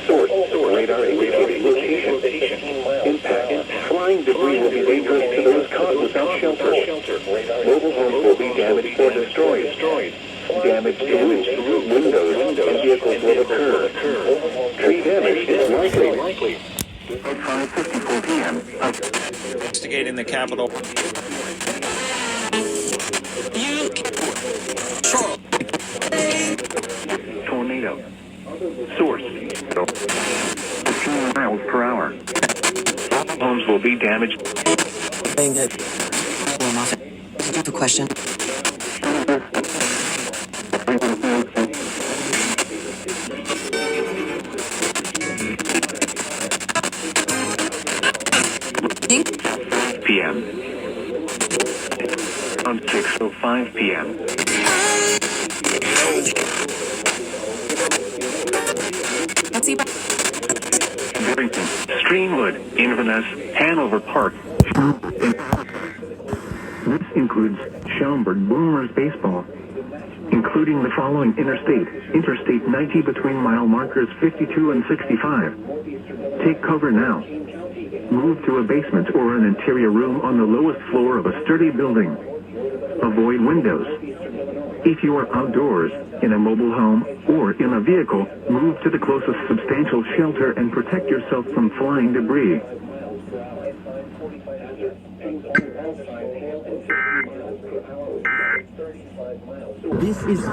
Source, radar indicating location. Impact, flying debris will be dangerous to those caught without shelter. Mobile homes will be damaged or destroyed. Damage to roofs, windows, and vehicles will occur. Tree damage is likely. At 5:54 p.m. Investigating the Capitol. Tornado. Source. 15 miles per hour. Homes will be damaged. The question. p.m. On 6:05 p.m. Barrington, Streamwood, Inverness, Hanover Park. This includes Schaumburg Boomers baseball, including the following Interstate 90 between mile markers 52 and 65. Take cover now. Move to a basement or an interior room on the lowest floor of a sturdy building. Avoid windows. If you are outdoors, in a mobile home, or in a vehicle, move to the closest substantial shelter and protect yourself from flying debris. This is